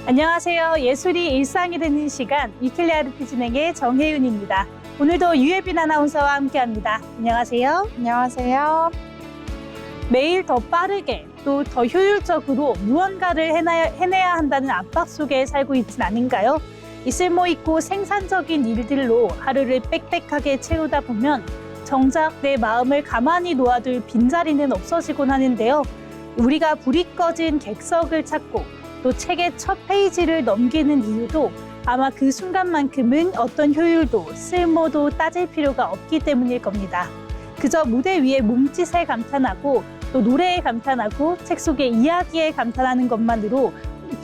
안녕하세요. 예술이 일상이 되는 시간 위클리아르트 진행의 정혜윤입니다. 오늘도 유예빈 아나운서와 함께합니다. 안녕하세요. 안녕하세요. 매일 더 빠르게 또 더 효율적으로 무언가를 해내야 한다는 압박 속에 살고 있진 않은가요? 이 쓸모있고 생산적인 일들로 하루를 빽빽하게 채우다 보면 정작 내 마음을 가만히 놓아둘 빈자리는 없어지곤 하는데요. 우리가 불이 꺼진 객석을 찾고 또 책의 첫 페이지를 넘기는 이유도 아마 그 순간만큼은 어떤 효율도 쓸모도 따질 필요가 없기 때문일 겁니다. 그저 무대 위에 몸짓에 감탄하고 또 노래에 감탄하고 책 속의 이야기에 감탄하는 것만으로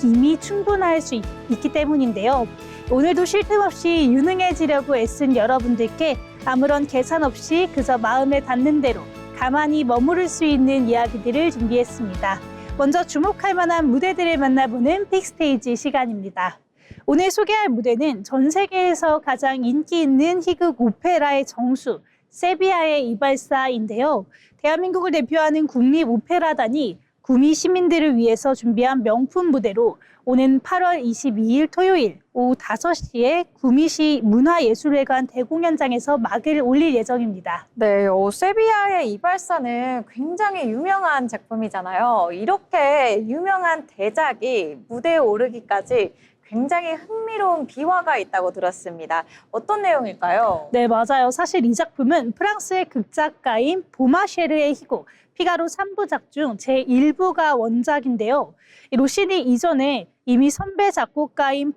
이미 충분할 수 있기 때문인데요. 오늘도 쉴 틈 없이 유능해지려고 애쓴 여러분들께 아무런 계산 없이 그저 마음에 닿는 대로 가만히 머무를 수 있는 이야기들을 준비했습니다. 먼저 주목할 만한 무대들을 만나보는 픽스테이지 시간입니다. 오늘 소개할 무대는 전 세계에서 가장 인기 있는 희극 오페라의 정수, 세비야의 이발사인데요. 대한민국을 대표하는 국립오페라단이 구미 시민들을 위해서 준비한 명품 무대로 오는 8월 22일 토요일 오후 5시에 구미시 문화예술회관 대공연장에서 막을 올릴 예정입니다. 네, 세비야의 이발사는 굉장히 유명한 작품이잖아요. 이렇게 유명한 대작이 무대에 오르기까지 굉장히 흥미로운 비화가 있다고 들었습니다. 어떤 내용일까요? 네, 맞아요. 사실 이 작품은 프랑스의 극작가인 보마쉐르의 희곡 피가로 3부작 중 제1부가 원작인데요. 로시니 이전에 이미 선배 작곡가인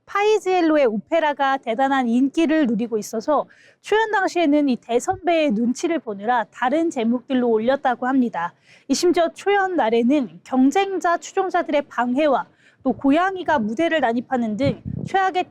파이지엘로의 오페라가 대단한 인기를 누리고 있어서 초연 당시에는 이 대선배의 눈치를 보느라 다른 제목들로 올렸다고 합니다. 심지어 초연 날에는 경쟁자 추종자들의 방해와 또 고양이가 무대를 난입하는 등 최악의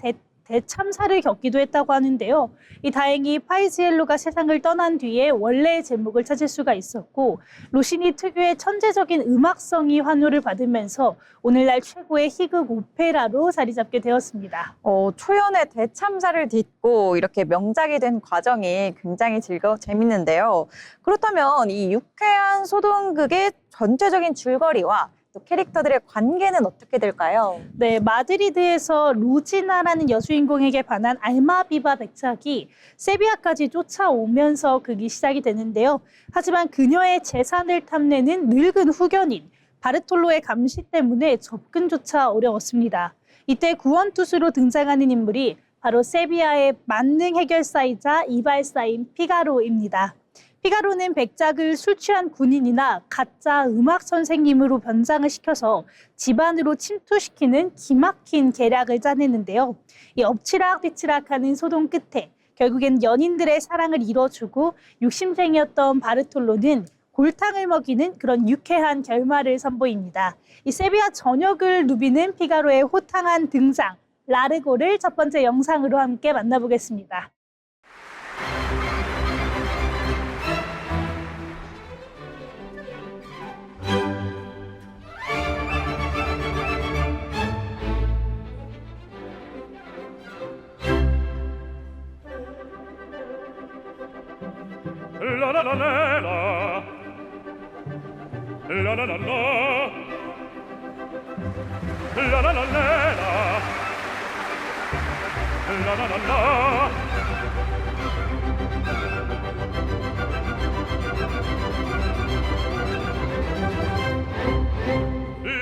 대참사를 겪기도 했다고 하는데요. 다행히 파이지엘로가 세상을 떠난 뒤에 원래의 제목을 찾을 수가 있었고 로시니 특유의 천재적인 음악성이 환호를 받으면서 오늘날 최고의 희극 오페라로 자리 잡게 되었습니다. 초연의 대참사를 딛고 이렇게 명작이 된 과정이 굉장히 재밌는데요. 그렇다면 이 유쾌한 소동극의 전체적인 줄거리와 또 캐릭터들의 관계는 어떻게 될까요? 네, 마드리드에서 루지나라는 여주인공에게 반한 알마비바 백작이 세비야까지 쫓아오면서 극이 시작이 되는데요. 하지만 그녀의 재산을 탐내는 늙은 후견인 바르톨로의 감시 때문에 접근조차 어려웠습니다. 이때 구원투수로 등장하는 인물이 바로 세비야의 만능 해결사이자 이발사인 피가로입니다. 피가로는 백작을 술 취한 군인이나 가짜 음악 선생님으로 변장을 시켜서 집안으로 침투시키는 기막힌 계략을 짜내는데요. 이 엎치락뒤치락하는 소동 끝에 결국엔 연인들의 사랑을 이뤄주고 욕심쟁이였던 바르톨로는 골탕을 먹이는 그런 유쾌한 결말을 선보입니다. 이 세비야 전역을 누비는 피가로의 호탕한 등장, 라르고를 첫 번째 영상으로 함께 만나보겠습니다. La la la la la la la la la la la la la la la la la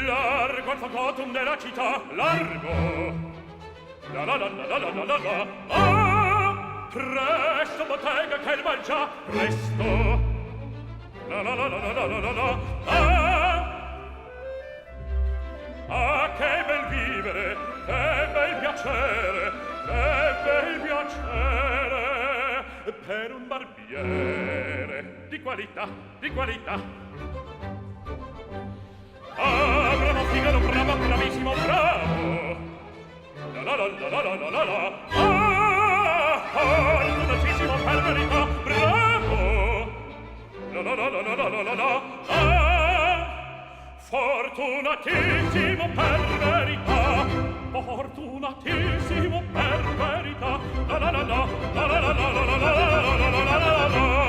largo al fagotum della città largo la la la la la la la la ah presto bottega che il mal già presto la la la la la la la la ah che bel vivere che bel piacere per un barbiere di qualità ah bravo Figaro bravo bravissimo bravo la la la la la la la la ah fortunatissimo per verità bravo la la la la la la la la ah fortunatissimo per verità fortunatissimo per verità la la la la la la la la la la la la la la la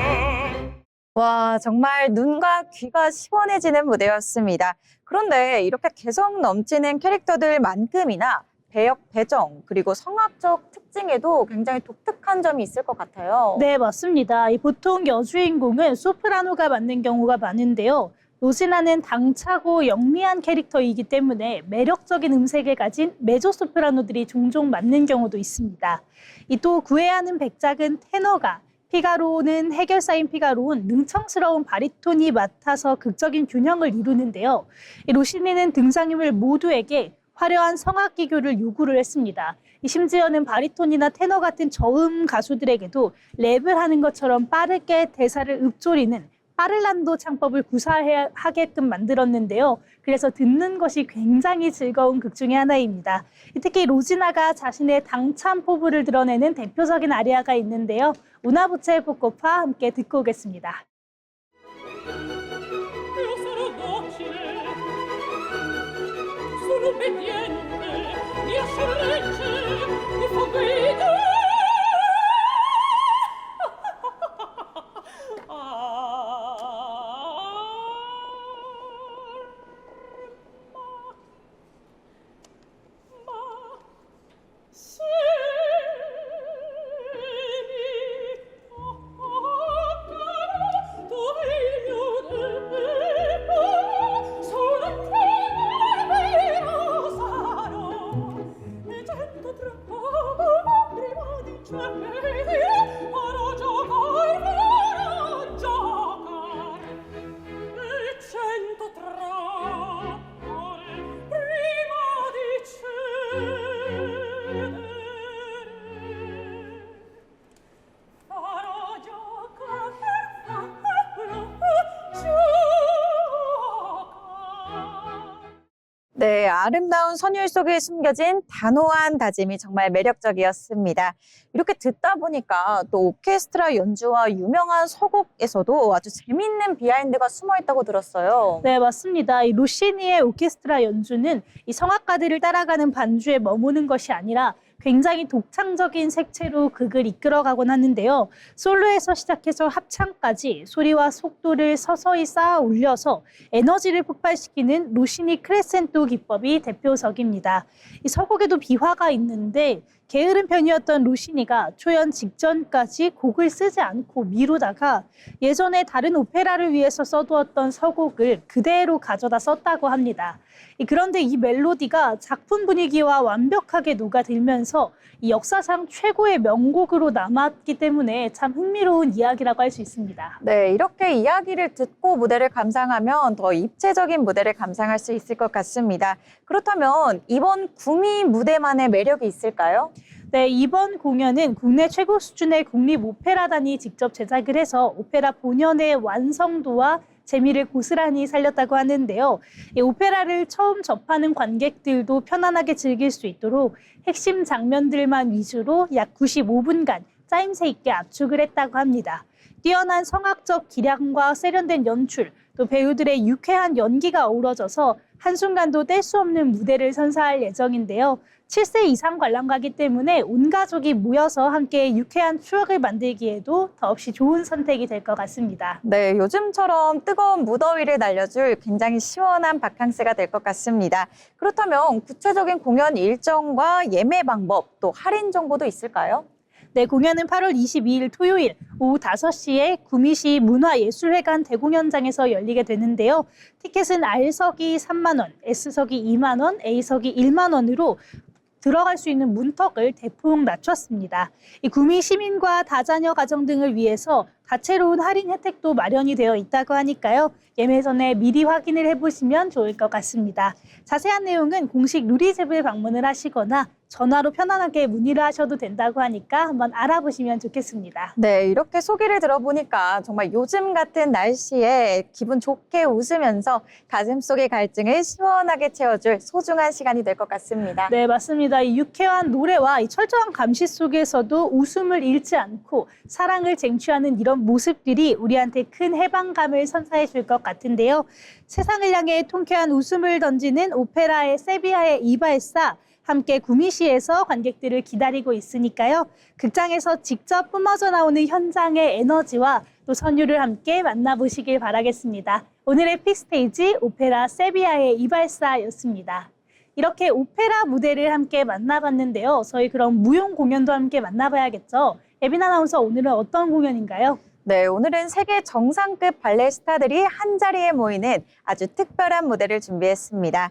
와, 정말 눈과 귀가 시원해지는 무대였습니다. 그런데 이렇게 개성 넘치는 캐릭터들만큼이나 배역 배정 그리고 성악적 특징에도 굉장히 독특한 점이 있을 것 같아요. 네, 맞습니다. 이 보통 여주인공은 소프라노가 맡는 경우가 많은데요. 로시나는 당차고 영리한 캐릭터이기 때문에 매력적인 음색을 가진 메조소프라노들이 종종 맡는 경우도 있습니다. 이 또 구해야 하는 백작은 테너가, 피가로는 해결사인 피가로는 능청스러운 바리톤이 맡아서 극적인 균형을 이루는데요. 이 로시니는 등장인물 모두에게 화려한 성악 기교를 요구를 했습니다. 심지어는 바리톤이나 테너 같은 저음 가수들에게도 랩을 하는 것처럼 빠르게 대사를 읊조리는 파를란도 창법을 구사하게끔 만들었는데요. 그래서 듣는 것이 굉장히 즐거운 극 중에 하나입니다. 특히 로지나가 자신의 당찬 포부를 드러내는 대표적인 아리아가 있는데요. 우나보체 포코파 함께 듣고 오겠습니다. Io sarò docile, sono obbediente, io sorregge, mi fa guida. 네, 아름다운 선율 속에 숨겨진 단호한 다짐이 정말 매력적이었습니다. 이렇게 듣다 보니까 또 오케스트라 연주와 유명한 서곡에서도 아주 재미있는 비하인드가 숨어 있다고 들었어요. 네, 맞습니다. 이 로시니의 오케스트라 연주는 이 성악가들을 따라가는 반주에 머무는 것이 아니라 굉장히 독창적인 색채로 극을 이끌어가곤 하는데요. 솔로에서 시작해서 합창까지 소리와 속도를 서서히 쌓아 올려서 에너지를 폭발시키는 로시니 크레센토 기법이 대표적입니다. 이 서곡에도 비화가 있는데 게으른 편이었던 로시니가 초연 직전까지 곡을 쓰지 않고 미루다가 예전에 다른 오페라를 위해서 써두었던 서곡을 그대로 가져다 썼다고 합니다. 그런데 이 멜로디가 작품 분위기와 완벽하게 녹아들면서 이 역사상 최고의 명곡으로 남았기 때문에 참 흥미로운 이야기라고 할 수 있습니다. 네, 이렇게 이야기를 듣고 무대를 감상하면 더 입체적인 무대를 감상할 수 있을 것 같습니다. 그렇다면 이번 구미 무대만의 매력이 있을까요? 네, 이번 공연은 국내 최고 수준의 국립오페라단이 직접 제작을 해서 오페라 본연의 완성도와 재미를 고스란히 살렸다고 하는데요. 이 오페라를 처음 접하는 관객들도 편안하게 즐길 수 있도록 핵심 장면들만 위주로 약 95분간 짜임새 있게 압축을 했다고 합니다. 뛰어난 성악적 기량과 세련된 연출, 또 배우들의 유쾌한 연기가 어우러져서 한순간도 뗄 수 없는 무대를 선사할 예정인데요. 7세 이상 관람가기 때문에 온 가족이 모여서 함께 유쾌한 추억을 만들기에도 더없이 좋은 선택이 될 것 같습니다. 네, 요즘처럼 뜨거운 무더위를 날려줄 굉장히 시원한 바캉스가 될 것 같습니다. 그렇다면 구체적인 공연 일정과 예매 방법, 또 할인 정보도 있을까요? 네, 공연은 8월 22일 토요일 오후 5시에 구미시 문화예술회관 대공연장에서 열리게 되는데요. 티켓은 R석이 3만 원, S석이 2만 원, A석이 1만 원으로 들어갈 수 있는 문턱을 대폭 낮췄습니다. 이 구미 시민과 다자녀 가정 등을 위해서 다채로운 할인 혜택도 마련이 되어 있다고 하니까요. 예매 전에 미리 확인을 해보시면 좋을 것 같습니다. 자세한 내용은 공식 누리집을 방문을 하시거나 전화로 편안하게 문의를 하셔도 된다고 하니까 한번 알아보시면 좋겠습니다. 네, 이렇게 소개를 들어보니까 정말 요즘 같은 날씨에 기분 좋게 웃으면서 가슴속의 갈증을 시원하게 채워줄 소중한 시간이 될 것 같습니다. 네, 맞습니다. 이 유쾌한 노래와 이 철저한 감시 속에서도 웃음을 잃지 않고 사랑을 쟁취하는 이런 모습들이 우리한테 큰 해방감을 선사해 줄 것 같은데요. 세상을 향해 통쾌한 웃음을 던지는 오페라의 세비야의 이발사, 함께 구미시에서 관객들을 기다리고 있으니까요. 극장에서 직접 뿜어져 나오는 현장의 에너지와 또 선율을 함께 만나보시길 바라겠습니다. 오늘의 픽스테이지 오페라 세비야의 이발사였습니다. 이렇게 오페라 무대를 함께 만나봤는데요. 저희 그럼 무용 공연도 함께 만나봐야겠죠. 예빈 아나운서, 오늘은 어떤 공연인가요? 네, 오늘은 세계 정상급 발레 스타들이 한자리에 모이는 아주 특별한 무대를 준비했습니다.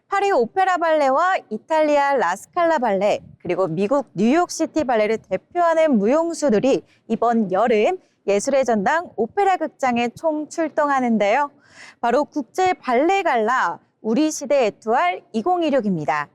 파리 오페라 발레와 이탈리아 라스칼라 발레, 그리고 미국 뉴욕시티 발레를 대표하는 무용수들이 이번 여름 예술의 전당 오페라 극장에 총 출동하는데요. 바로 국제 발레 갈라 우리 시대 에투알 2016입니다.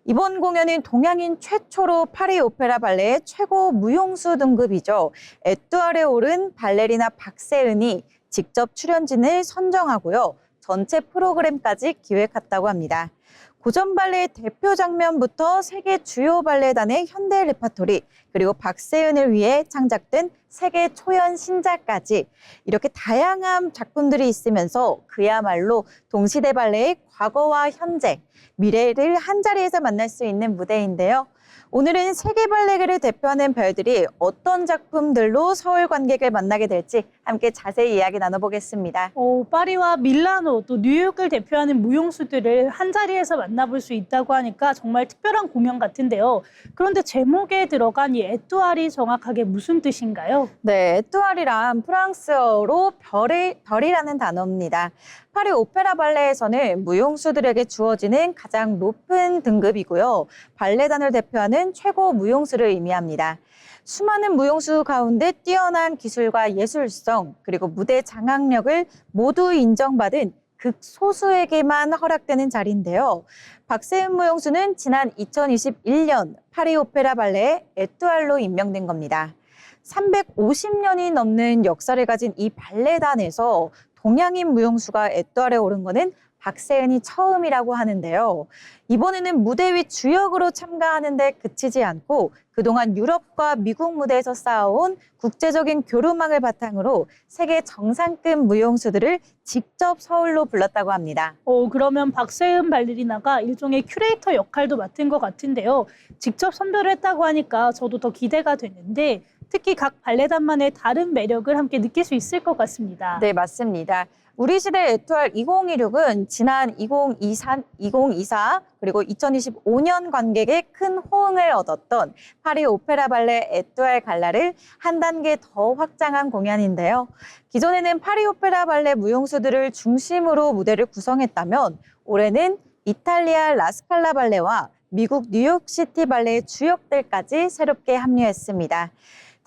이번 공연은 동양인 최초로 파리 오페라 발레의 최고 무용수 등급이죠. 에투알에 오른 발레리나 박세은이 직접 출연진을 선정하고요. 전체 프로그램까지 기획했다고 합니다. 고전 발레의 대표 장면부터 세계 주요 발레단의 현대 레파토리, 그리고 박세은을 위해 창작된 세계 초연 신작까지 이렇게 다양한 작품들이 있으면서 그야말로 동시대 발레의 과거와 현재, 미래를 한자리에서 만날 수 있는 무대인데요. 오늘은 세계 발레계를 대표하는 별들이 어떤 작품들로 서울 관객을 만나게 될지 함께 자세히 이야기 나눠보겠습니다. 파리와 밀라노, 또 뉴욕을 대표하는 무용수들을 한자리에서 만나볼 수 있다고 하니까 정말 특별한 공연 같은데요. 그런데 제목에 들어간 이 에뚜알이 정확하게 무슨 뜻인가요? 네, 에뚜알이란 프랑스어로 별이라는 단어입니다. 파리 오페라 발레에서는 무용수들에게 주어지는 가장 높은 등급이고요. 발레단을 대표하는 최고 무용수를 의미합니다. 수많은 무용수 가운데 뛰어난 기술과 예술성, 그리고 무대 장악력을 모두 인정받은 극소수에게만 허락되는 자리인데요. 박세은 무용수는 지난 2021년 파리 오페라 발레의 에뚜알로 임명된 겁니다. 350년이 넘는 역사를 가진 이 발레단에서 동양인 무용수가 에뚜알에 오른 것은 박세은이 처음이라고 하는데요. 이번에는 무대 위 주역으로 참가하는 데 그치지 않고 그동안 유럽과 미국 무대에서 쌓아온 국제적인 교류망을 바탕으로 세계 정상급 무용수들을 직접 서울로 불렀다고 합니다. 그러면 박세은 발레리나가 일종의 큐레이터 역할도 맡은 것 같은데요. 직접 선별을 했다고 하니까 저도 더 기대가 되는데 특히 각 발레단만의 다른 매력을 함께 느낄 수 있을 것 같습니다. 네, 맞습니다. 우리 시대 에투알 2016은 지난 2024 그리고 2025년 관객의 큰 호응을 얻었던 파리 오페라 발레 에투알 갈라를 한 단계 더 확장한 공연인데요. 기존에는 파리 오페라 발레 무용수들을 중심으로 무대를 구성했다면 올해는 이탈리아 라스칼라 발레와 미국 뉴욕시티 발레의 주역들까지 새롭게 합류했습니다.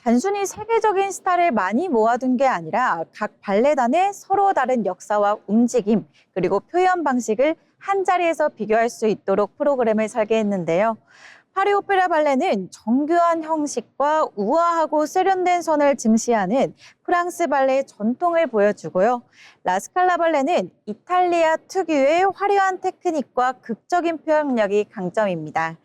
단순히 세계적인 스타를 많이 모아둔 게 아니라 각 발레단의 서로 다른 역사와 움직임, 그리고 표현 방식을 한자리에서 비교할 수 있도록 프로그램을 설계했는데요. 파리 오페라 발레는 정교한 형식과 우아하고 세련된 선을 증시하는 프랑스 발레의 전통을 보여주고요. 라스칼라 발레는 이탈리아 특유의 화려한 테크닉과 극적인 표현력이 강점입니다.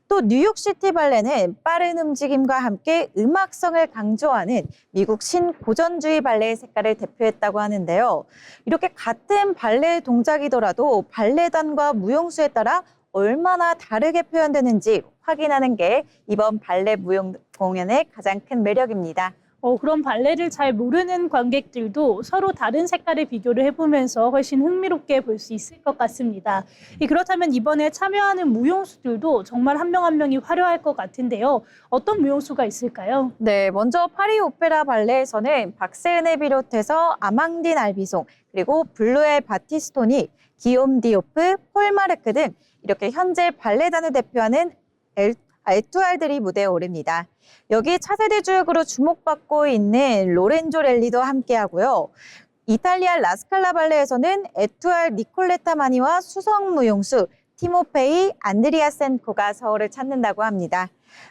또 뉴욕시티 발레는 빠른 움직임과 함께 음악성을 강조하는 미국 신고전주의 발레의 색깔을 대표했다고 하는데요. 이렇게 같은 발레 동작이더라도 발레단과 무용수에 따라 얼마나 다르게 표현되는지 확인하는 게 이번 발레 무용 공연의 가장 큰 매력입니다. 그럼 발레를 잘 모르는 관객들도 서로 다른 색깔을 비교를 해보면서 훨씬 흥미롭게 볼 수 있을 것 같습니다. 그렇다면 이번에 참여하는 무용수들도 정말 한 명 한 명이 화려할 것 같은데요. 어떤 무용수가 있을까요? 네, 먼저 파리 오페라 발레에서는 박세은을 비롯해서 아망딘 알비송, 그리고 블루엘 바티스토니, 기욤 디오프, 폴 마르크 등 이렇게 현재 발레단을 대표하는 에투알들이 무대에 오릅니다. 여기 차세대 주역으로 주목받고 있는 로렌조 렐리도 함께하고요. 이탈리아 라스칼라 발레에서는 에투알 니콜레타 마니와 수성 무용수 티모페이 안드리아센코가 서울을 찾는다고 합니다.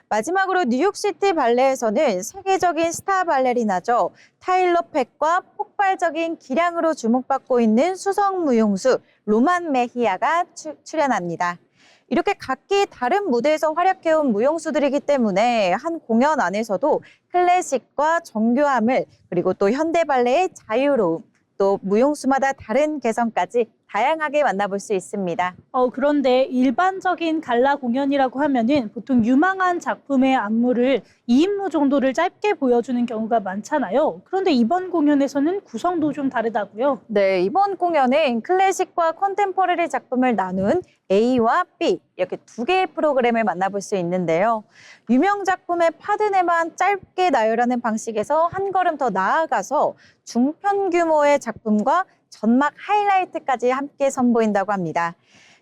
마지막으로 뉴욕시티 발레에서는 세계적인 스타 발레리나죠. 타일러 팩과 폭발적인 기량으로 주목받고 있는 수성 무용수 로만 메히아가 출연합니다. 이렇게 각기 다른 무대에서 활약해온 무용수들이기 때문에 한 공연 안에서도 클래식과 정교함을, 그리고 또 현대 발레의 자유로움, 또 무용수마다 다른 개성까지 다양하게 만나볼 수 있습니다. 그런데 일반적인 갈라 공연이라고 하면은 보통 유망한 작품의 안무를 2인무 정도를 짧게 보여주는 경우가 많잖아요. 그런데 이번 공연에서는 구성도 좀 다르다고요? 네, 이번 공연은 클래식과 컨템포러리 작품을 나눈 A와 B 이렇게 두 개의 프로그램을 만나볼 수 있는데요. 유명 작품의 파드네만 짧게 나열하는 방식에서 한 걸음 더 나아가서 중편 규모의 작품과 전막 하이라이트까지 함께 선보인다고 합니다.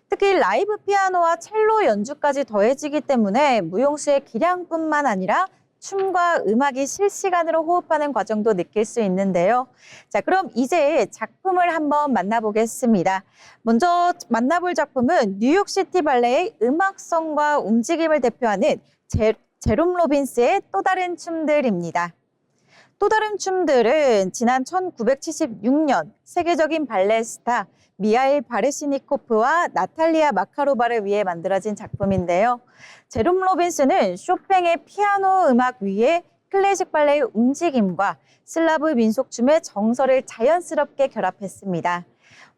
특히 라이브 피아노와 첼로 연주까지 더해지기 때문에 무용수의 기량뿐만 아니라 춤과 음악이 실시간으로 호흡하는 과정도 느낄 수 있는데요. 자, 그럼 이제 작품을 한번 만나보겠습니다. 먼저 만나볼 작품은 뉴욕시티 발레의 음악성과 움직임을 대표하는 제롬 로빈스의 또 다른 춤들입니다. 또 다른 춤들은 지난 1976년 세계적인 발레 스타 미하일 바르시니코프와 나탈리아 마카로바를 위해 만들어진 작품인데요. 제롬 로빈스는 쇼팽의 피아노 음악 위에 클래식 발레의 움직임과 슬라브 민속춤의 정서를 자연스럽게 결합했습니다.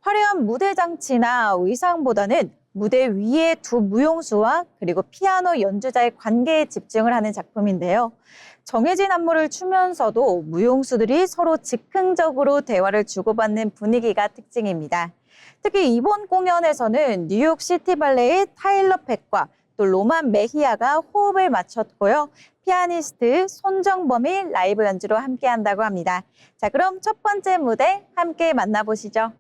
화려한 무대 장치나 의상보다는 무대 위에 두 무용수와 그리고 피아노 연주자의 관계에 집중을 하는 작품인데요. 정해진 안무를 추면서도 무용수들이 서로 즉흥적으로 대화를 주고받는 분위기가 특징입니다. 특히 이번 공연에서는 뉴욕 시티 발레의 타일러 팩과 또 로만 메히아가 호흡을 맞췄고요. 피아니스트 손정범이 라이브 연주로 함께한다고 합니다. 자, 그럼 첫 번째 무대 함께 만나보시죠.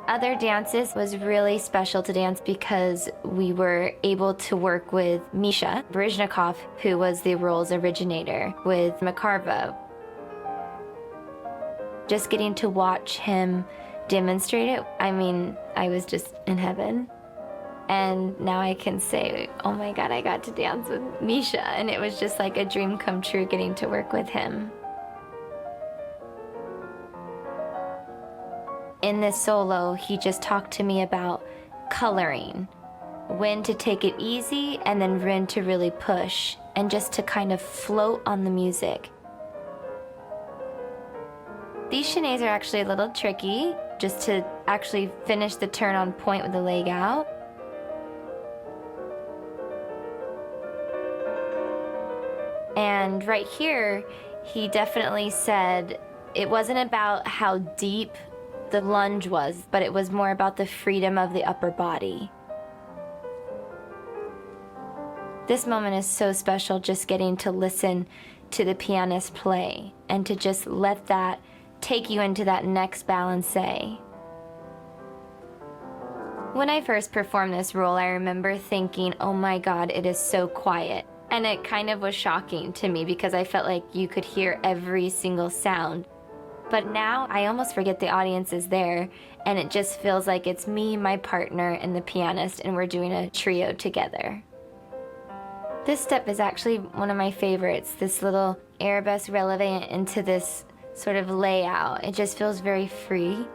Other dances was really special to dance because we were able to work with Misha Baryshnikov, who was the role's originator, with Makarova. Just getting to watch him demonstrate it, I mean, I was just in heaven. And now I can say, oh my God, I got to dance with Misha, and it was just like a dream come true getting to work with him. In this solo, he just talked to me about coloring, when to take it easy and then when to really push, and just to kind of float on the music. These chaînés are actually a little tricky, just to actually finish the turn on point with the leg out. And right here, he definitely said it wasn't about how deep the lunge was, but it was more about the freedom of the upper body. This moment is so special, just getting to listen to the pianist play and to just let that take you into that next balancé. When I first performed this role, I remember thinking, oh my God, it is so quiet. And it kind of was shocking to me because I felt like you could hear every single sound. But now I almost forget the audience is there, and it just feels like it's me, my partner, and the pianist, and we're doing a trio together. This step is actually one of my favorites, this little arabesque releve into this sort of layout. It just feels very free.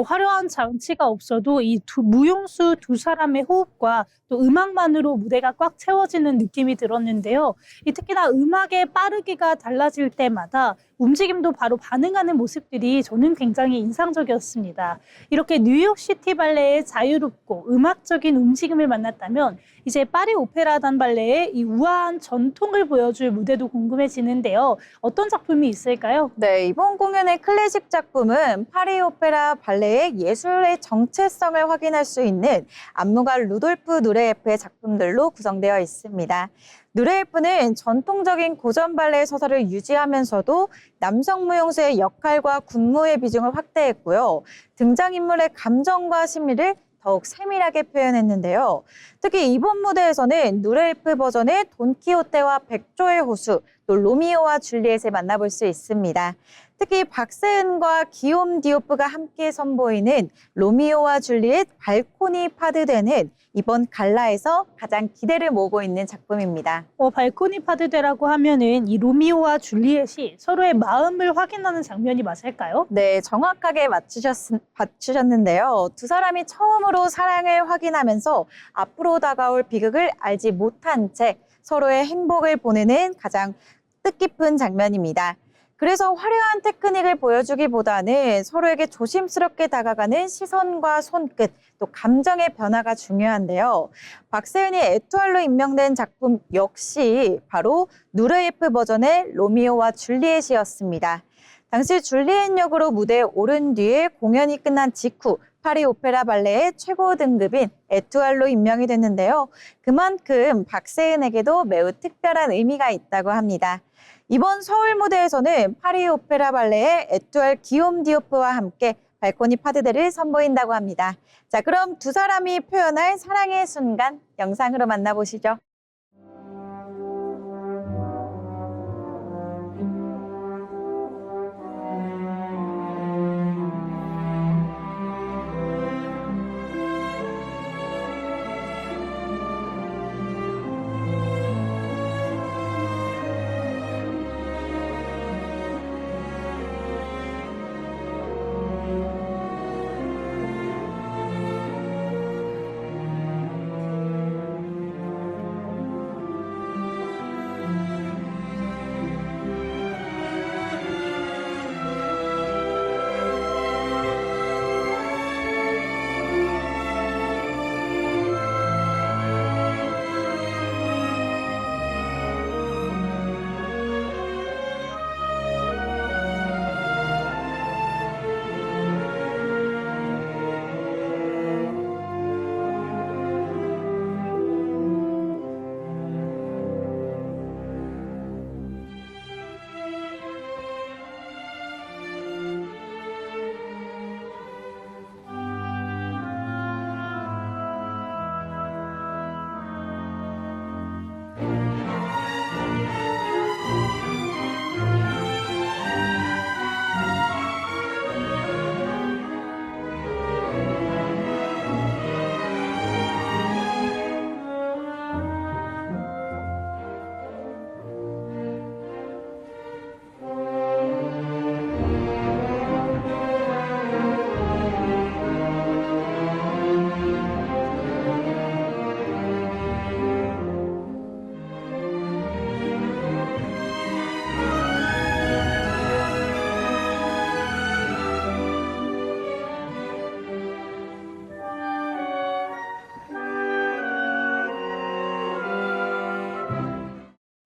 화려한 장치가 없어도 이 무용수 두 사람의 호흡과 또 음악만으로 무대가 꽉 채워지는 느낌이 들었는데요. 특히나 음악의 빠르기가 달라질 때마다 움직임도 바로 반응하는 모습들이 저는 굉장히 인상적이었습니다. 이렇게 뉴욕시티 발레의 자유롭고 음악적인 움직임을 만났다면 이제 파리 오페라단 발레의 이 우아한 전통을 보여줄 무대도 궁금해지는데요. 어떤 작품이 있을까요? 네, 이번 공연의 클래식 작품은 파리 오페라 발레의 예술의 정체성을 확인할 수 있는 안무가 루돌프 누레예프의 작품들로 구성되어 있습니다. 누레예프는 전통적인 고전 발레 서사를 유지하면서도 남성 무용수의 역할과 군무의 비중을 확대했고요. 등장인물의 감정과 심리를 더욱 세밀하게 표현했는데요. 특히 이번 무대에서는 누레예프 버전의 돈키호테와 백조의 호수, 또 로미오와 줄리엣을 만나볼 수 있습니다. 특히 박세은과 기욤 디오프가 함께 선보이는 로미오와 줄리엣 발코니 파드대는 이번 갈라에서 가장 기대를 모으고 있는 작품입니다. 발코니 파드대라고 하면은 이 로미오와 줄리엣이 서로의 마음을 확인하는 장면이 맞을까요? 네, 정확하게 맞추셨는데요. 두 사람이 처음으로 사랑을 확인하면서 앞으로 다가올 비극을 알지 못한 채 서로의 행복을 보내는 가장 뜻깊은 장면입니다. 그래서 화려한 테크닉을 보여주기보다는 서로에게 조심스럽게 다가가는 시선과 손끝, 또 감정의 변화가 중요한데요. 박세은이 에투알로 임명된 작품 역시 바로 누르예프 버전의 로미오와 줄리엣이었습니다. 당시 줄리엣 역으로 무대에 오른 뒤에 공연이 끝난 직후 파리 오페라 발레의 최고 등급인 에투알로 임명이 됐는데요. 그만큼 박세은에게도 매우 특별한 의미가 있다고 합니다. 이번 서울 무대에서는 파리 오페라 발레의 에투알 기욤 디오프와 함께 발코니 파드대를 선보인다고 합니다. 자, 그럼 두 사람이 표현할 사랑의 순간 영상으로 만나보시죠.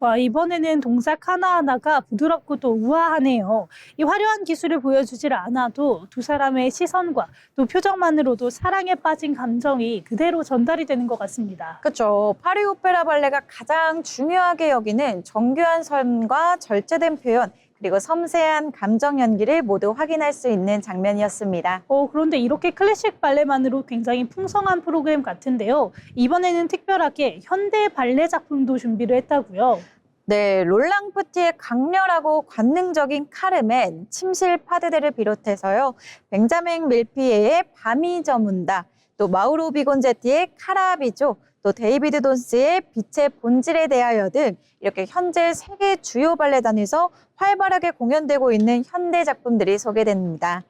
와, 이번에는 동작 하나하나가 부드럽고 또 우아하네요. 이 화려한 기술을 보여주질 않아도 두 사람의 시선과 또 표정만으로도 사랑에 빠진 감정이 그대로 전달이 되는 것 같습니다. 그렇죠. 파리 오페라 발레가 가장 중요하게 여기는 정교한 선과 절제된 표현, 그리고 섬세한 감정 연기를 모두 확인할 수 있는 장면이었습니다. 그런데 이렇게 클래식 발레만으로 굉장히 풍성한 프로그램 같은데요. 이번에는 특별하게 현대 발레 작품도 준비를 했다고요. 네, 롤랑 푸티의 강렬하고 관능적인 카르멘, 침실 파드대를 비롯해서요. 벤자민 밀피에의 밤이 저문다, 또 마우로 비곤제티의 카라비조, 또 데이비드 돈스의 빛의 본질에 대하여 등 이렇게 현재 세계 주요 발레단에서 활발하게 공연되고 있는 현대 작품들이 소개됩니다.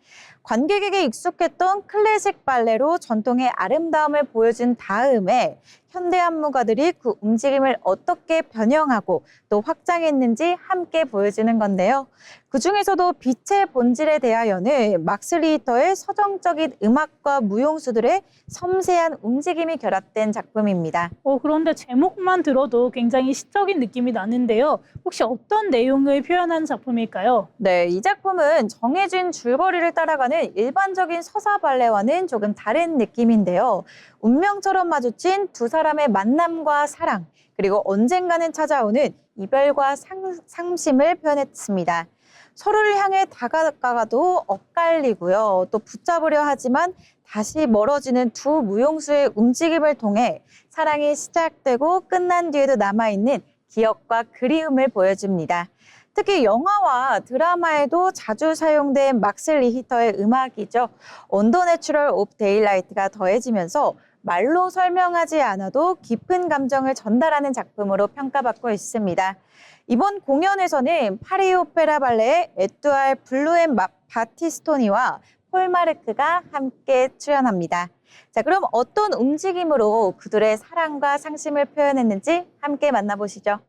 관객에게 익숙했던 클래식 발레로 전통의 아름다움을 보여준 다음에 현대 안무가들이 그 움직임을 어떻게 변형하고 또 확장했는지 함께 보여주는 건데요. 그중에서도 빛의 본질에 대하여는 막스 리히터의 서정적인 음악과 무용수들의 섬세한 움직임이 결합된 작품입니다. 그런데 제목만 들어도 굉장히 시적인 느낌이 나는데요. 혹시 어떤 내용을 표현한 작품일까요? 네, 이 작품은 정해진 줄거리를 따라가는 일반적인 서사 발레와는 조금 다른 느낌인데요. 운명처럼 마주친 두 사람의 만남과 사랑, 그리고 언젠가는 찾아오는 이별과 상심을 표현했습니다. 서로를 향해 다가가도 엇갈리고요. 또 붙잡으려 하지만 다시 멀어지는 두 무용수의 움직임을 통해 사랑이 시작되고 끝난 뒤에도 남아있는 기억과 그리움을 보여줍니다. 특히 영화와 드라마에도 자주 사용된 막스 리히터의 음악이죠. On the Natural of Daylight가 더해지면서 말로 설명하지 않아도 깊은 감정을 전달하는 작품으로 평가받고 있습니다. 이번 공연에서는 파리 오페라 발레의 에뚜알 블루 앤 바티스토니와 폴 마르크가 함께 출연합니다. 자, 그럼 어떤 움직임으로 그들의 사랑과 상심을 표현했는지 함께 만나보시죠.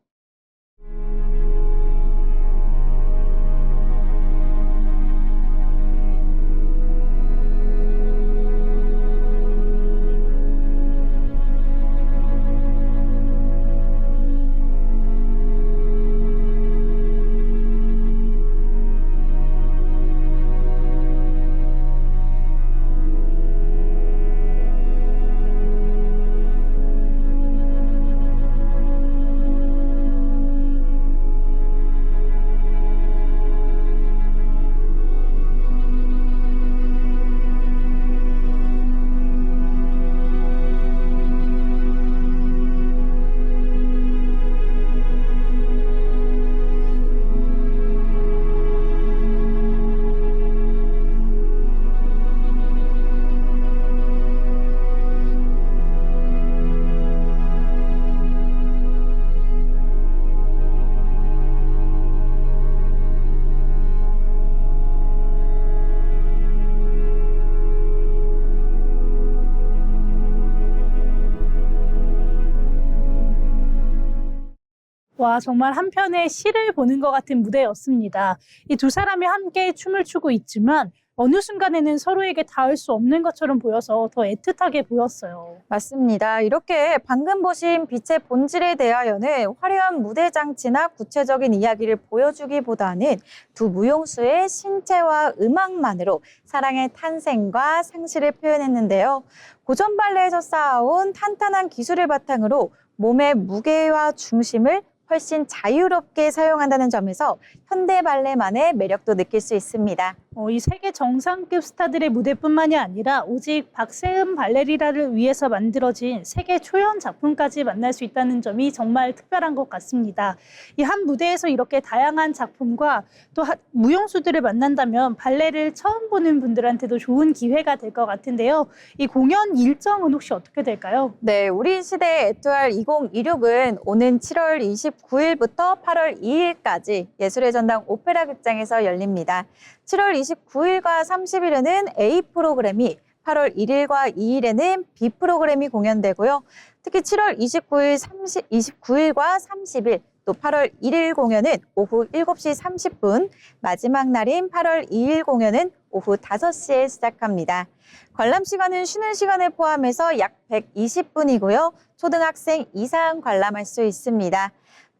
와, 정말 한편의 시를 보는 것 같은 무대였습니다. 이 두 사람이 함께 춤을 추고 있지만 어느 순간에는 서로에게 닿을 수 없는 것처럼 보여서 더 애틋하게 보였어요. 맞습니다. 이렇게 방금 보신 빛의 본질에 대하여는 화려한 무대 장치나 구체적인 이야기를 보여주기보다는 두 무용수의 신체와 음악만으로 사랑의 탄생과 상실을 표현했는데요. 고전 발레에서 쌓아온 탄탄한 기술을 바탕으로 몸의 무게와 중심을 훨씬 자유롭게 사용한다는 점에서 현대 발레만의 매력도 느낄 수 있습니다. 이 세계 정상급 스타들의 무대뿐만이 아니라 오직 박세음 발레리나를 위해서 만들어진 세계 초연 작품까지 만날 수 있다는 점이 정말 특별한 것 같습니다. 이 한 무대에서 이렇게 다양한 작품과 또 무용수들을 만난다면 발레를 처음 보는 분들한테도 좋은 기회가 될 것 같은데요. 이 공연 일정은 혹시 어떻게 될까요? 네, 우리 시대 에뚜알 2026은 오는 7월 29일부터 8월 2일까지 예술의 전당 오페라 극장에서 열립니다. 7월 29일과 30일에는 A 프로그램이, 8월 1일과 2일에는 B 프로그램이 공연되고요. 특히 7월 29일과 30일, 또 8월 1일 공연은 오후 7시 30분, 마지막 날인 8월 2일 공연은 오후 5시에 시작합니다. 관람 시간은 쉬는 시간을 포함해서 약 120분이고요. 초등학생 이상 관람할 수 있습니다.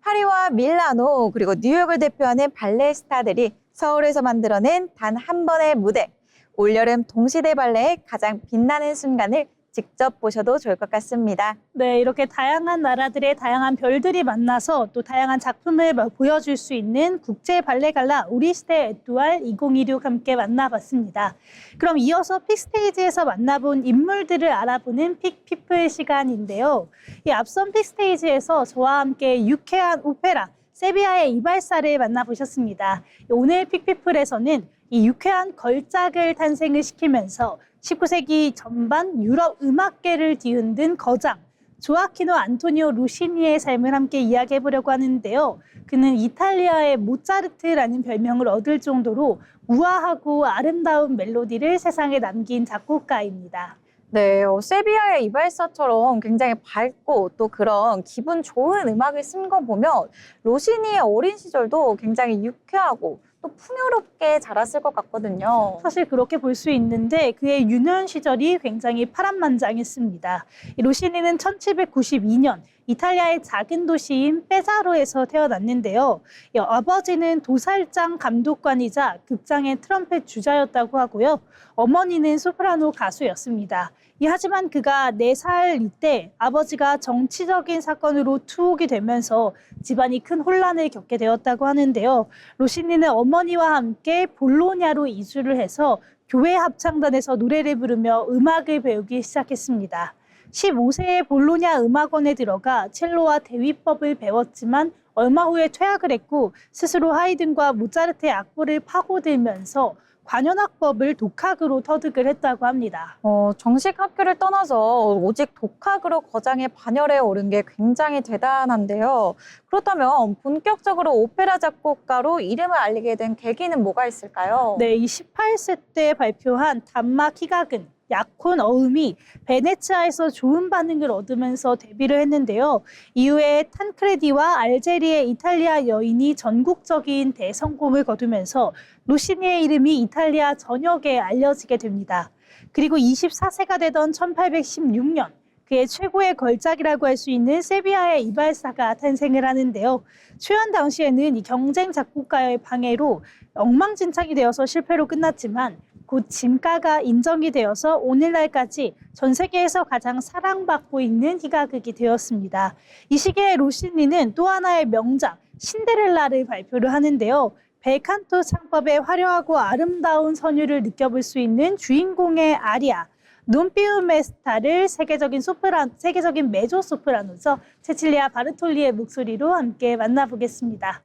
파리와 밀라노 그리고 뉴욕을 대표하는 발레 스타들이 서울에서 만들어낸 단 한 번의 무대, 올여름 동시대 발레의 가장 빛나는 순간을 직접 보셔도 좋을 것 같습니다. 네, 이렇게 다양한 나라들의 다양한 별들이 만나서 또 다양한 작품을 보여줄 수 있는 국제 발레 갈라 우리 시대 에뚜알 2026 함께 만나봤습니다. 그럼 이어서 픽스테이지에서 만나본 인물들을 알아보는 픽피플 시간인데요. 이 앞선 픽스테이지에서 저와 함께 유쾌한 오페라 세비야의 이발사를 만나보셨습니다. 오늘 픽피플에서는 이 유쾌한 걸작을 탄생을 시키면서 19세기 전반 유럽 음악계를 뒤흔든 거장 조아키노 안토니오 루시니의 삶을 함께 이야기해 보려고 하는데요. 그는 이탈리아의 모차르트라는 별명을 얻을 정도로 우아하고 아름다운 멜로디를 세상에 남긴 작곡가입니다. 네, 세비야의 이발사처럼 굉장히 밝고 또 그런 기분 좋은 음악을 쓴 거 보면 로시니의 어린 시절도 굉장히 유쾌하고 또 풍요롭게 자랐을 것 같거든요. 사실 그렇게 볼 수 있는데 그의 유년 시절이 굉장히 파란만장했습니다. 로시니는 1792년 이탈리아의 작은 도시인 페사로에서 태어났는데요. 아버지는 도살장 감독관이자 극장의 트럼펫 주자였다고 하고요. 어머니는 소프라노 가수였습니다. 하지만 그가 4살 이때 아버지가 정치적인 사건으로 투옥이 되면서 집안이 큰 혼란을 겪게 되었다고 하는데요. 로시니는 어머니와 함께 볼로냐로 이주를 해서 교회 합창단에서 노래를 부르며 음악을 배우기 시작했습니다. 15세에 볼로냐 음악원에 들어가 첼로와 대위법을 배웠지만 얼마 후에 퇴학을 했고 스스로 하이든과 모차르트의 악보를 파고들면서 관현악법을 독학으로 터득을 했다고 합니다. 정식 학교를 떠나서 오직 독학으로 거장의 반열에 오른 게 굉장히 대단한데요. 그렇다면 본격적으로 오페라 작곡가로 이름을 알리게 된 계기는 뭐가 있을까요? 네, 이 18세 때 발표한 단막 희각은 약혼 어음이 베네치아에서 좋은 반응을 얻으면서 데뷔를 했는데요. 이후에 탄크레디와 알제리의 이탈리아 여인이 전국적인 대성공을 거두면서 로시니의 이름이 이탈리아 전역에 알려지게 됩니다. 그리고 24세가 되던 1816년 그의 최고의 걸작이라고 할 수 있는 세비야의 이발사가 탄생을 하는데요. 초연 당시에는 이 경쟁 작곡가의 방해로 엉망진창이 되어서 실패로 끝났지만 곧 진가가 인정이 되어서 오늘날까지 전 세계에서 가장 사랑받고 있는 희가극이 되었습니다. 이 시기에 로시니는 또 하나의 명작 신데렐라를 발표를 하는데요. 벨칸토 창법의 화려하고 아름다운 선율을 느껴볼 수 있는 주인공의 아리아 논피우메스타를 세계적인 메조 소프라노죠. 체칠리아 바르톨리의 목소리로 함께 만나보겠습니다.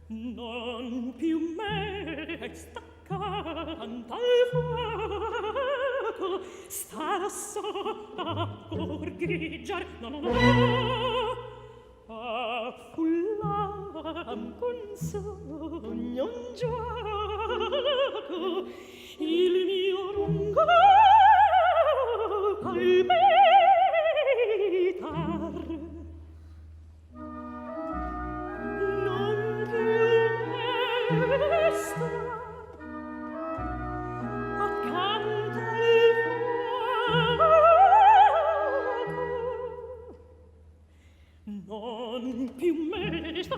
Non più me staccanta al fuoco, starà sola a gorgheggiar, no, no, no, a fullam con sogno un gioco, il mio lungo palpitar. Non più me sta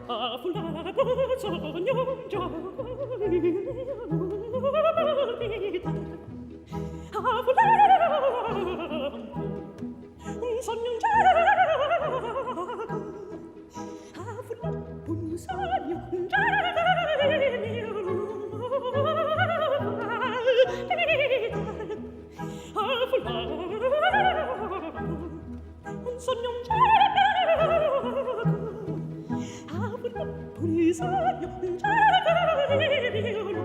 a fulare sogno un gioco a fulare un sogno un gioco a fulare un sogno un gioco il mio un sogno un gioco a fulare un sogno un gioco il mio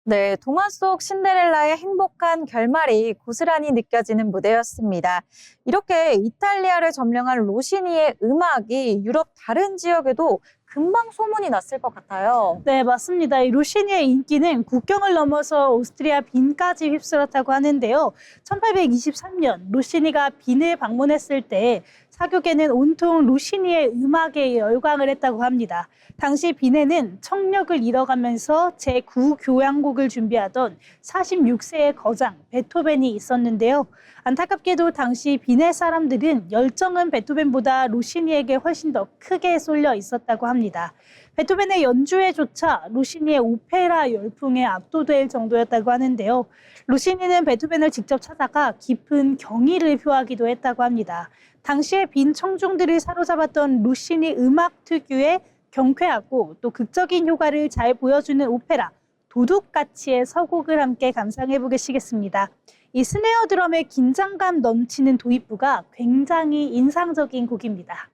네, 동화 속 신데렐라의 행복한 결말이 고스란히 느껴지는 무대였습니다. 이렇게 이탈리아를 점령한 로시니의 음악이 유럽 다른 지역에도 금방 소문이 났을 것 같아요. 네, 맞습니다. 이 로시니의 인기는 국경을 넘어서 오스트리아 빈까지 휩쓸었다고 하는데요. 1823년 로시니가 빈을 방문했을 때 사교계는 온통 로시니의 음악에 열광을 했다고 합니다. 당시 빈에는 청력을 잃어가면서 제9교향곡을 준비하던 46세의 거장 베토벤이 있었는데요. 안타깝게도 당시 빈의 사람들은 열정은 베토벤보다 로시니에게 훨씬 더 크게 쏠려 있었다고 합니다. 베토벤의 연주회조차 로시니의 오페라 열풍에 압도될 정도였다고 하는데요. 로시니는 베토벤을 직접 찾아가 깊은 경의를 표하기도 했다고 합니다. 당시에 빈 청중들을 사로잡았던 로시니 음악 특유의 경쾌하고 또 극적인 효과를 잘 보여주는 오페라 도둑같이의 서곡을 함께 감상해 보시겠습니다. 이 스네어 드럼의 긴장감 넘치는 도입부가 굉장히 인상적인 곡입니다.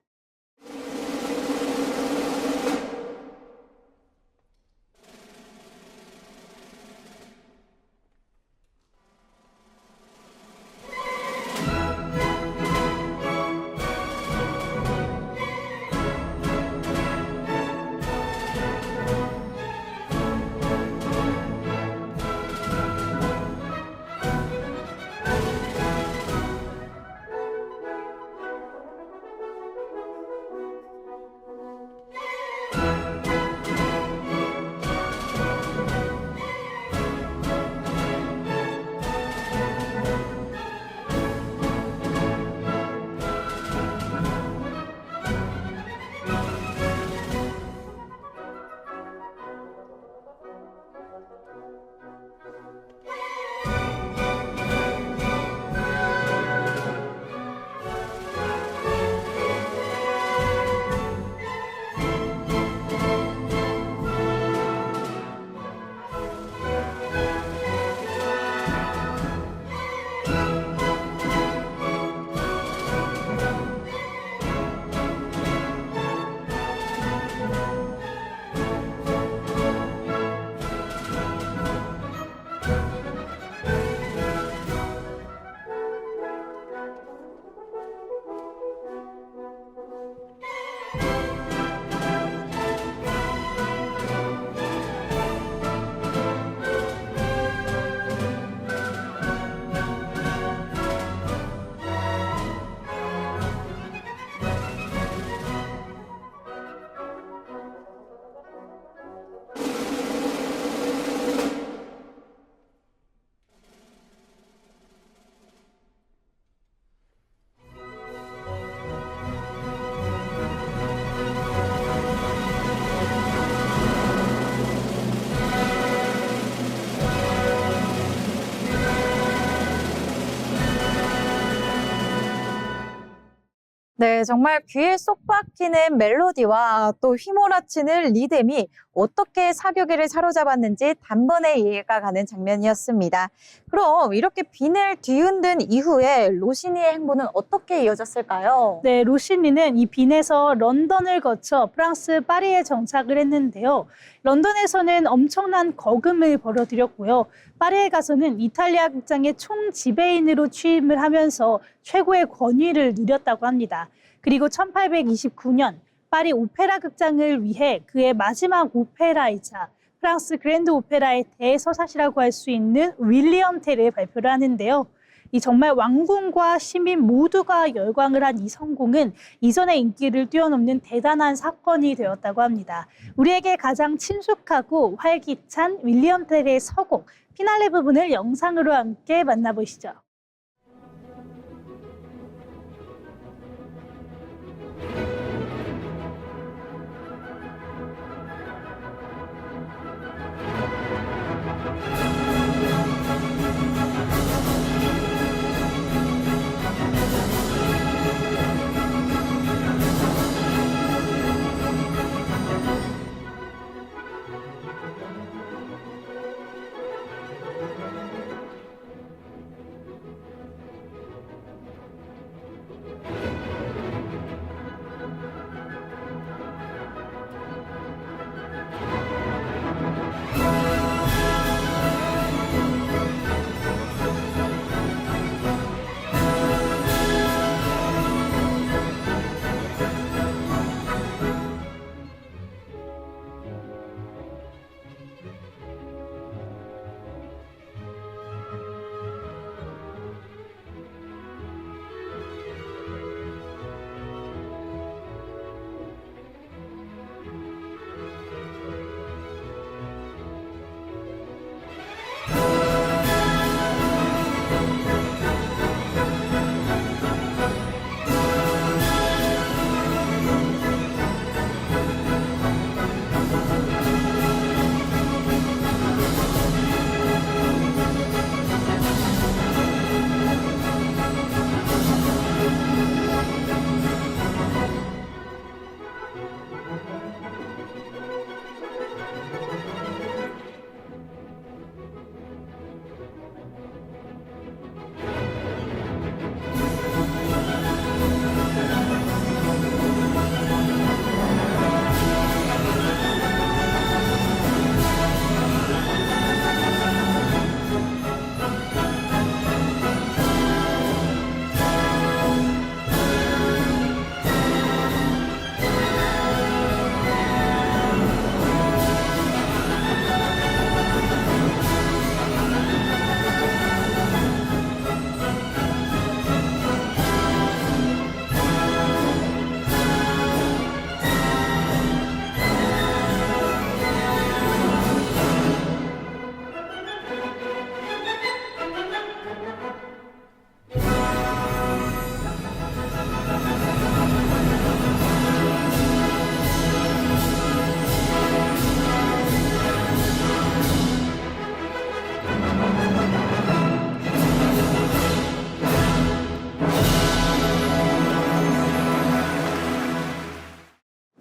네, 정말 귀에 쏙 박히는 멜로디와 또 휘몰아치는 리듬이 어떻게 사교계를 사로잡았는지 단번에 이해가 가는 장면이었습니다. 그럼 이렇게 빈을 뒤흔든 이후에 로시니의 행보는 어떻게 이어졌을까요? 네, 로시니는 이 빈에서 런던을 거쳐 프랑스 파리에 정착을 했는데요. 런던에서는 엄청난 거금을 벌어들였고요. 파리에 가서는 이탈리아 극장의 총지배인으로 취임을 하면서 최고의 권위를 누렸다고 합니다. 그리고 1829년 파리 오페라 극장을 위해 그의 마지막 오페라이자 프랑스 그랜드 오페라의 대서사시라고 할 수 있는 윌리엄 텔을 발표를 하는데요. 이 정말 왕궁과 시민 모두가 열광을 한 이 성공은 이전의 인기를 뛰어넘는 대단한 사건이 되었다고 합니다. 우리에게 가장 친숙하고 활기찬 윌리엄 텔의 서곡, 피날레 부분을 영상으로 함께 만나보시죠.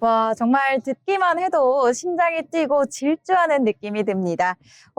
와, 정말 듣기만 해도 심장이 뛰고 질주하는 느낌이 듭니다.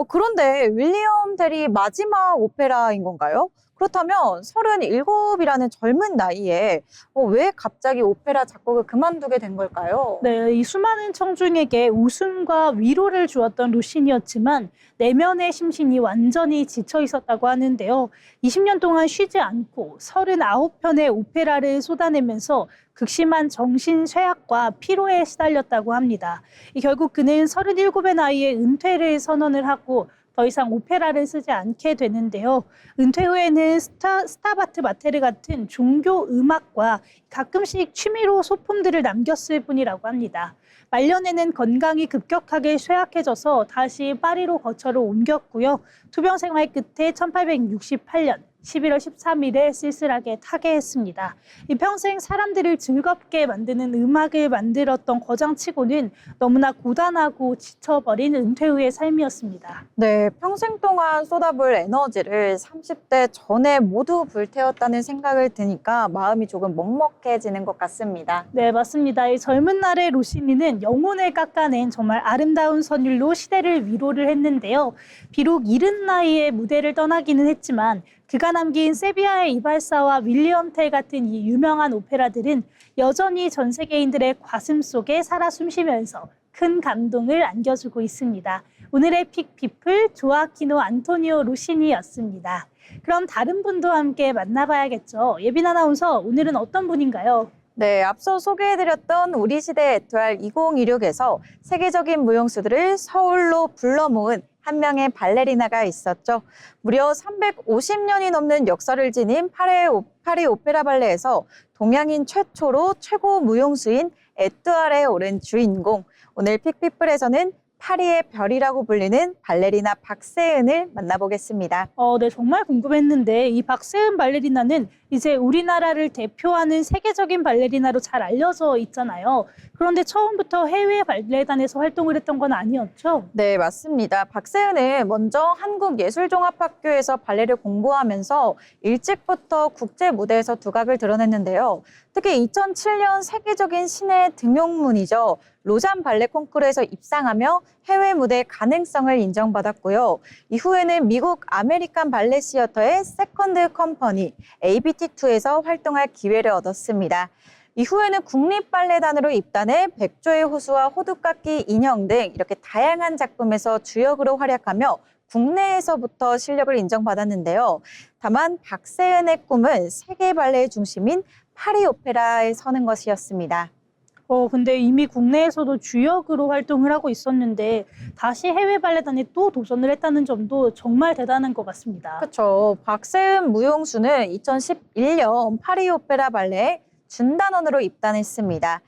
그런데 윌리엄 텔이 마지막 오페라인 건가요? 그렇다면 37이라는 젊은 나이에 왜 갑자기 오페라 작곡을 그만두게 된 걸까요? 네, 이 수많은 청중에게 웃음과 위로를 주었던 로시니였지만 내면의 심신이 완전히 지쳐 있었다고 하는데요. 20년 동안 쉬지 않고 39편의 오페라를 쏟아내면서 극심한 정신 쇠약과 피로에 시달렸다고 합니다. 결국 그는 37의 나이에 은퇴를 선언을 하고 더 이상 오페라를 쓰지 않게 되는데요. 은퇴 후에는 스타바트 마테르 같은 종교 음악과 가끔씩 취미로 소품들을 남겼을 뿐이라고 합니다. 말년에는 건강이 급격하게 쇠약해져서 다시 파리로 거처를 옮겼고요. 투병 생활 끝에 1868년 11월 13일에 쓸쓸하게 타계했습니다. 이 평생 사람들을 즐겁게 만드는 음악을 만들었던 거장치고는 너무나 고단하고 지쳐버린 은퇴 후의 삶이었습니다. 네, 평생 동안 쏟아부을 에너지를 30대 전에 모두 불태웠다는 생각을 드니까 마음이 조금 먹먹해지는 것 같습니다. 네, 맞습니다. 이 젊은 날의 로시니는 영혼을 깎아낸 정말 아름다운 선율로 시대를 위로를 했는데요. 비록 이른 나이에 무대를 떠나기는 했지만 그가 남긴 세비야의 이발사와 윌리엄 텔 같은 이 유명한 오페라들은 여전히 전 세계인들의 가슴 속에 살아 숨쉬면서 큰 감동을 안겨주고 있습니다. 오늘의 픽피플 조아키노 안토니오 로시니였습니다. 그럼 다른 분도 함께 만나봐야겠죠. 예빈 아나운서, 오늘은 어떤 분인가요? 네, 앞서 소개해드렸던 우리 시대 에투알 2026에서 세계적인 무용수들을 서울로 불러 모은 한 명의 발레리나가 있었죠. 무려 350년이 넘는 역사를 지닌 파리 오페라 발레에서 동양인 최초로 최고 무용수인 에뚜알에 오른 주인공. 오늘 픽피플에서는 파리의 별이라고 불리는 발레리나 박세은을 만나보겠습니다. 네, 정말 궁금했는데 이 박세은 발레리나는 이제 우리나라를 대표하는 세계적인 발레리나로 잘 알려져 있잖아요. 그런데 처음부터 해외 발레단에서 활동을 했던 건 아니었죠? 네, 맞습니다. 박세은은 먼저 한국예술종합학교에서 발레를 공부하면서 일찍부터 국제 무대에서 두각을 드러냈는데요. 특히 2007년 세계적인 신의 등용문이죠. 로잔 발레 콩쿠르에서 입상하며 해외 무대 가능성을 인정받았고요. 이후에는 미국 아메리칸 발레 시어터의 세컨드 컴퍼니 ABT2에서 활동할 기회를 얻었습니다. 이후에는 국립발레단으로 입단해 백조의 호수와 호두깎이 인형 등 이렇게 다양한 작품에서 주역으로 활약하며 국내에서부터 실력을 인정받았는데요. 다만 박세은의 꿈은 세계 발레의 중심인 파리 오페라에 서는 것이었습니다. 근데 이미 국내에서도 주역으로 활동을 하고 있었는데 다시 해외 발레단에 또 도전을 했다는 점도 정말 대단한 것 같습니다. 그렇죠. 박세은 무용수는 2011년 파리 오페라 발레에 준단원으로 입단했습니다.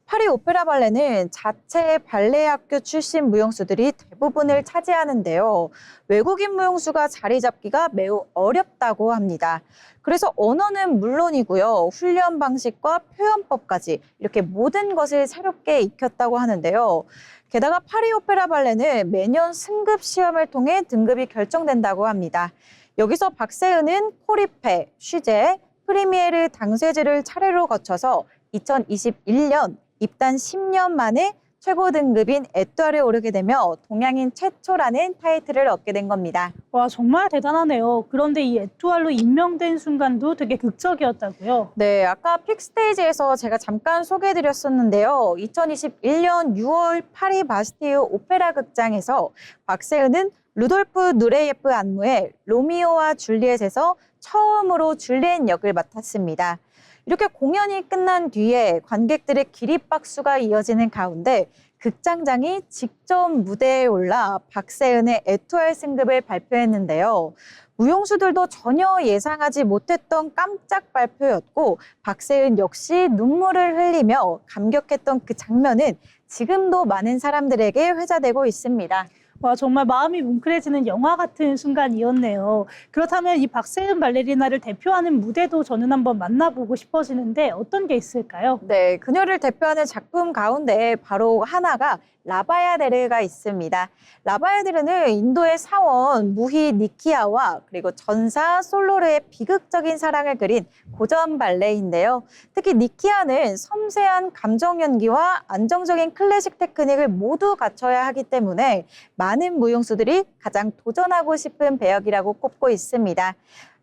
파리 오페라 발레는 자체 발레 학교 출신 무용수들이 대부분을 차지하는데요. 외국인 무용수가 자리 잡기가 매우 어렵다고 합니다. 그래서 언어는 물론이고요. 훈련 방식과 표현법까지 이렇게 모든 것을 새롭게 익혔다고 하는데요. 게다가 파리 오페라 발레는 매년 승급 시험을 통해 등급이 결정된다고 합니다. 여기서 박세은은 코리페, 쉬제, 프리미에르 당세제를 차례로 거쳐서 2021년 입단 10년 만에 최고 등급인 에뚜알에 오르게 되며 동양인 최초라는 타이틀을 얻게 된 겁니다. 와, 정말 대단하네요. 그런데 이 에뚜알로 임명된 순간도 되게 극적이었다고요? 네, 아까 픽스테이지에서 제가 잠깐 소개해드렸었는데요. 2021년 6월 파리 바스티유 오페라 극장에서 박세은은 루돌프 누레예프 안무의 로미오와 줄리엣에서 처음으로 줄리엣 역을 맡았습니다. 이렇게 공연이 끝난 뒤에 관객들의 기립박수가 이어지는 가운데 극장장이 직접 무대에 올라 박세은의 에투알 승급을 발표했는데요. 무용수들도 전혀 예상하지 못했던 깜짝 발표였고 박세은 역시 눈물을 흘리며 감격했던 그 장면은 지금도 많은 사람들에게 회자되고 있습니다. 와, 정말 마음이 뭉클해지는 영화 같은 순간이었네요. 그렇다면 이 박세은 발레리나를 대표하는 무대도 저는 한번 만나보고 싶어지는데 어떤 게 있을까요? 네, 그녀를 대표하는 작품 가운데 바로 하나가 라바야데르가 있습니다. 라바야데르는 인도의 사원 무히 니키아와 그리고 전사 솔로르의 비극적인 사랑을 그린 고전 발레인데요. 특히 니키아는 섬세한 감정 연기와 안정적인 클래식 테크닉을 모두 갖춰야 하기 때문에 많은 무용수들이 가장 도전하고 싶은 배역이라고 꼽고 있습니다.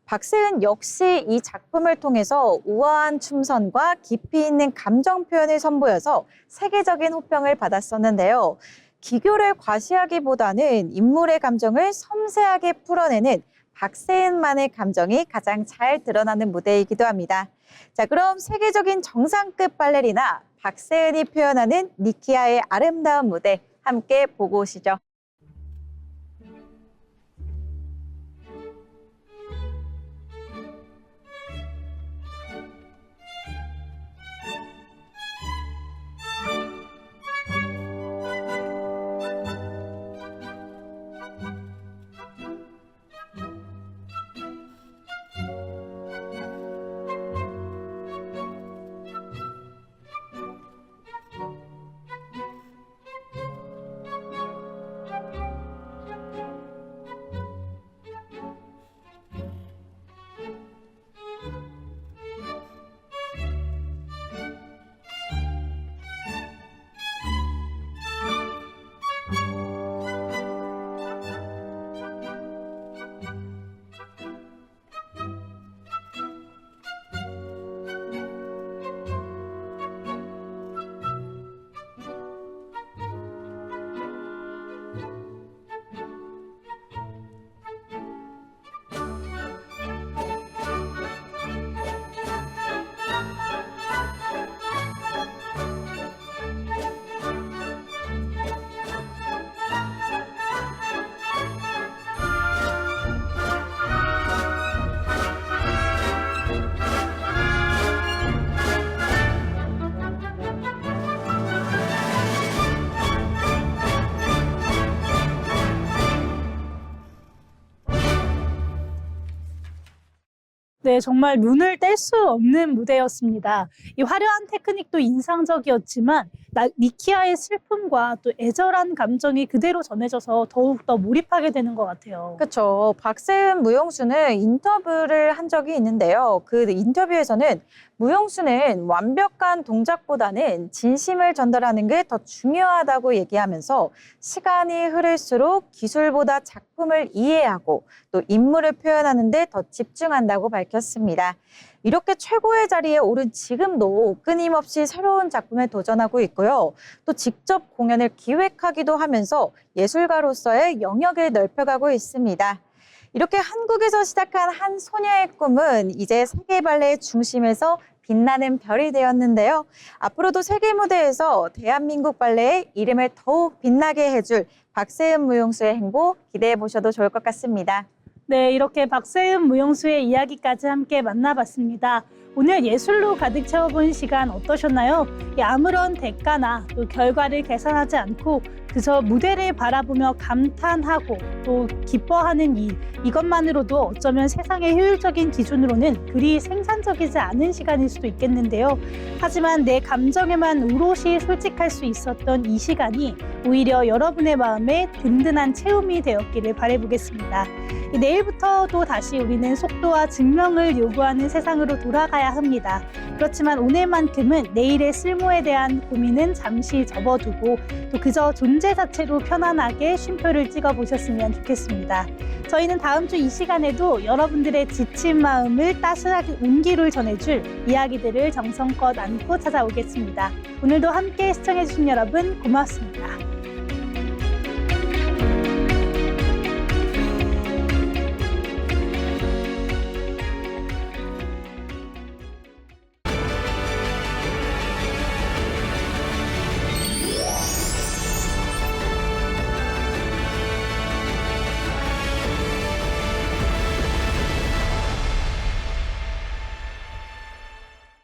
박세은 역시 이 작품을 통해서 우아한 춤선과 깊이 있는 감정 표현을 선보여서 세계적인 호평을 받았었는데요. 기교를 과시하기보다는 인물의 감정을 섬세하게 풀어내는 박세은만의 감정이 가장 잘 드러나는 무대이기도 합니다. 자, 그럼 세계적인 정상급 발레리나 박세은이 표현하는 니키아의 아름다운 무대 함께 보고 오시죠. 네, 정말 눈을 뗄 수 없는 무대였습니다. 이 화려한 테크닉도 인상적이었지만 니키아의 슬픔과 또 애절한 감정이 그대로 전해져서 더욱더 몰입하게 되는 것 같아요. 그렇죠. 박세은 무용수는 인터뷰를 한 적이 있는데요. 그 인터뷰에서는 무용수는 완벽한 동작보다는 진심을 전달하는 게 더 중요하다고 얘기하면서 시간이 흐를수록 기술보다 작품을 이해하고 또 인물을 표현하는 데 더 집중한다고 밝혔습니다. 이렇게 최고의 자리에 오른 지금도 끊임없이 새로운 작품에 도전하고 있고요. 또 직접 공연을 기획하기도 하면서 예술가로서의 영역을 넓혀가고 있습니다. 이렇게 한국에서 시작한 한 소녀의 꿈은 이제 세계 발레의 중심에서 빛나는 별이 되었는데요. 앞으로도 세계 무대에서 대한민국 발레의 이름을 더욱 빛나게 해줄 박세은 무용수의 행보 기대해 보셔도 좋을 것 같습니다. 네, 이렇게 박세은 무용수의 이야기까지 함께 만나봤습니다. 오늘 예술로 가득 채워본 시간 어떠셨나요? 아무런 대가나 또 결과를 계산하지 않고 그저 무대를 바라보며 감탄하고 또 기뻐하는 이것만으로도 어쩌면 세상의 효율적인 기준으로는 그리 생산적이지 않은 시간일 수도 있겠는데요. 하지만 내 감정에만 오롯이 솔직할 수 있었던 이 시간이 오히려 여러분의 마음에 든든한 체험이 되었기를 바라보겠습니다. 내일부터 또 다시 우리는 속도와 증명을 요구하는 세상으로 돌아가야 합니다. 그렇지만 오늘만큼은 내일의 쓸모에 대한 고민은 잠시 접어두고 또 그저 존재 자체로 편안하게 쉼표를 찍어보셨으면 좋겠습니다. 저희는 다음 주 이 시간에도 여러분들의 지친 마음을 따스하게 온기를 전해줄 이야기들을 정성껏 안고 찾아오겠습니다. 오늘도 함께 시청해주신 여러분 고맙습니다.